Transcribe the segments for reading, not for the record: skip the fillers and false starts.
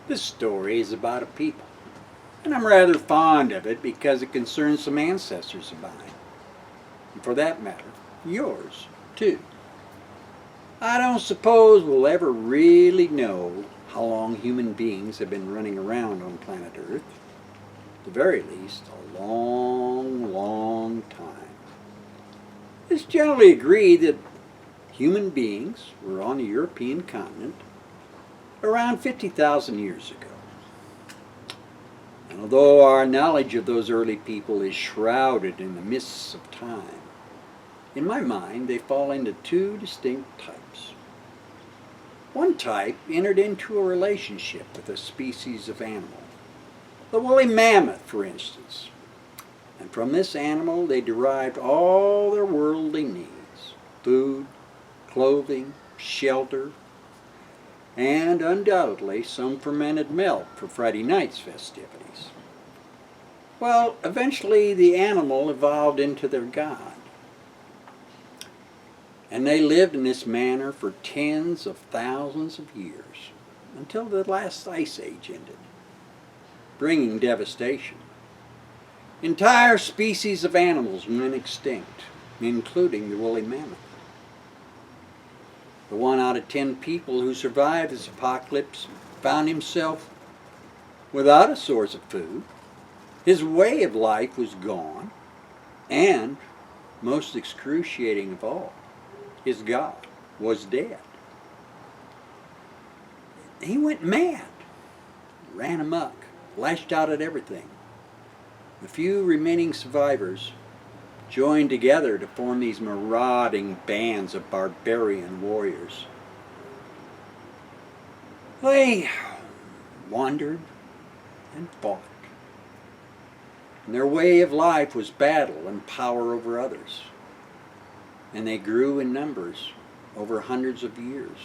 This story is about a people, and I'm rather fond of it because it concerns some ancestors of mine, and for that matter, yours too. I don't suppose we'll ever really know how long human beings have been running around on planet Earth. At the very least, a long, long time. It's generally agreed that human beings were on the European continent around 50,000 years ago. And although our knowledge of those early people is shrouded in the mists of time, in my mind they fall into two distinct types. One type entered into a relationship with a species of animal, the woolly mammoth for instance, and from this animal they derived all their worldly needs: food, clothing, shelter, and undoubtedly some fermented milk for Friday night's festivities. Well, eventually the animal evolved into their god, and they lived in this manner for tens of thousands of years until the last ice age ended, bringing devastation. Entire species of animals went extinct, including the woolly mammoth. The 1 out of 10 people who survived this apocalypse found himself without a source of food. His way of life was gone, and, most excruciating of all, his God was dead. He went mad, ran amok, lashed out at everything. The few remaining survivors joined together to form these marauding bands of barbarian warriors. They wandered and fought, and their way of life was battle and power over others. And they grew in numbers over hundreds of years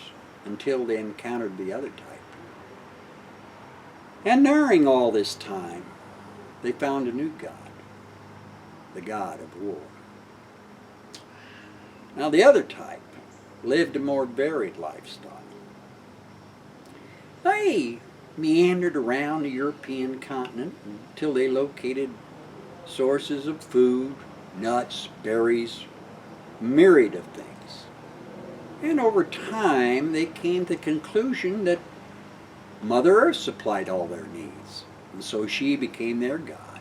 until they encountered the other type. And during all this time, they found a new god, the god of war. Now the other type lived a more varied lifestyle. They meandered around the European continent until they located sources of food, nuts, berries, myriad of things. And over time they came to the conclusion that Mother Earth supplied all their needs, and so she became their god.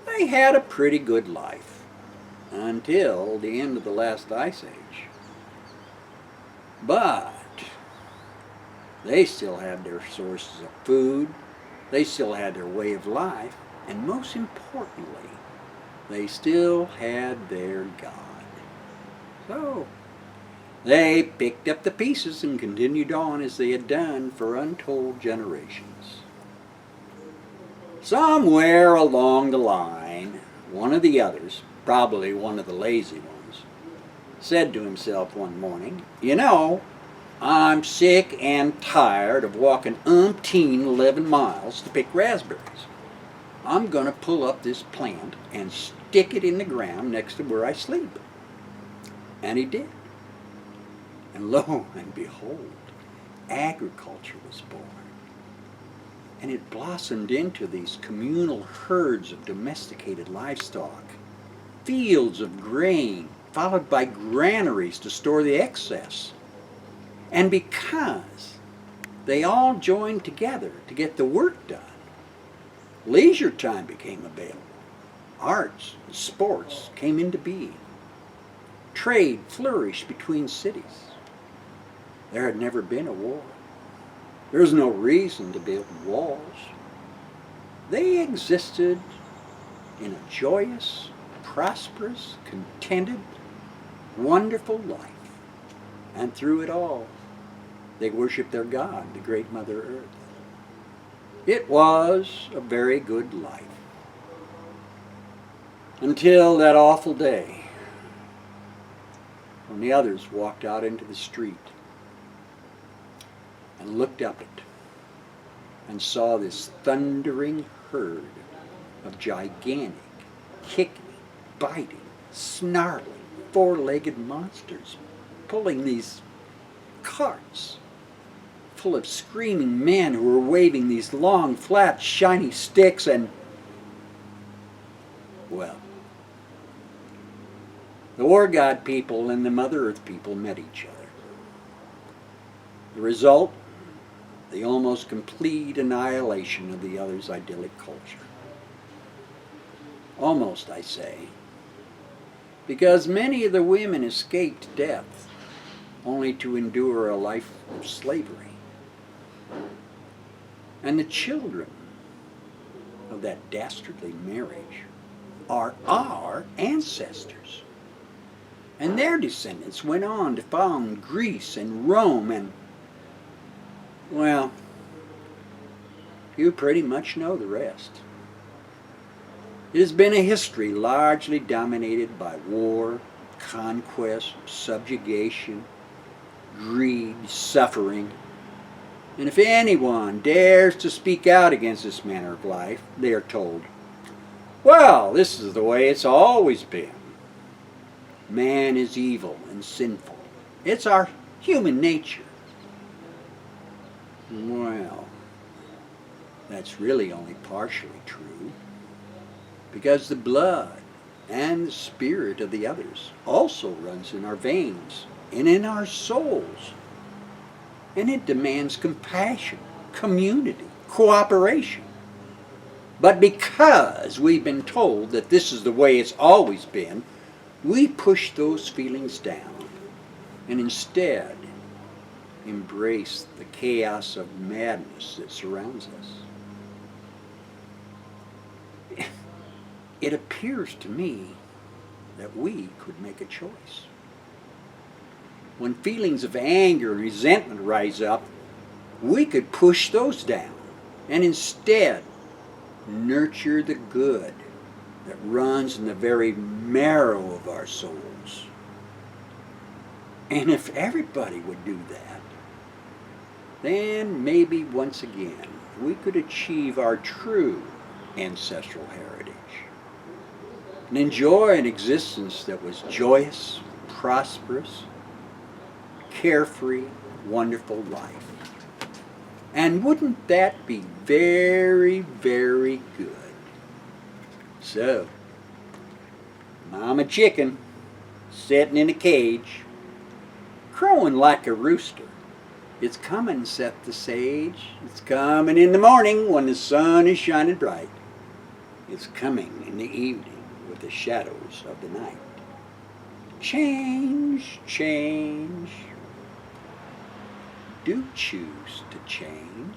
They had a pretty good life until the end of the last ice age. But they still had their sources of food, they still had their way of life, and most importantly, they still had their God. So they picked up the pieces and continued on as they had done for untold generations. Somewhere along the line, one of the others, probably one of the lazy ones, said to himself one morning, "You know, I'm sick and tired of walking 11 miles to pick raspberries. I'm going to pull up this plant and stick it in the ground next to where I sleep." And he did. And lo and behold, agriculture was born. And it blossomed into these communal herds of domesticated livestock, fields of grain, followed by granaries to store the excess. And because they all joined together to get the work done, leisure time became available. Arts and sports came into being. Trade flourished between cities. There had never been a war. There was no reason to build walls. They existed in a joyous, prosperous, contented, wonderful life. And through it all, they worshiped their God, the great Mother Earth. It was a very good life. Until that awful day when the others walked out into the street and looked up it and saw this thundering herd of gigantic, kicking, biting, snarling, four-legged monsters pulling these carts full of screaming men who were waving these long, flat, shiny sticks and, well, the War God people and the Mother Earth people met each other. The result? The almost complete annihilation of the other's idyllic culture. Almost, I say, because many of the women escaped death only to endure a life of slavery. And the children of that dastardly marriage are our ancestors. And their descendants went on to found Greece and Rome and, well, you pretty much know the rest. It has been a history largely dominated by war, conquest, subjugation, greed, suffering. And if anyone dares to speak out against this manner of life, they are told, well, this is the way it's always been. Man is evil and sinful. It's our human nature. Well, that's really only partially true, because the blood and the spirit of the others also runs in our veins and in our souls. And it demands compassion, community, cooperation. But because we've been told that this is the way it's always been, we push those feelings down and instead embrace the chaos of madness that surrounds us. It appears to me that we could make a choice. When feelings of anger and resentment rise up, we could push those down and instead nurture the good that runs in the very marrow of our souls. And if everybody would do that, then maybe once again we could achieve our true ancestral heritage and enjoy an existence that was joyous, prosperous, carefree, wonderful life. And wouldn't that be very, very good? So, Mama Chicken, sitting in a cage, crowing like a rooster. It's coming, saith the sage. It's coming in the morning when the sun is shining bright. It's coming in the evening with the shadows of the night. Change, change. Do choose to change.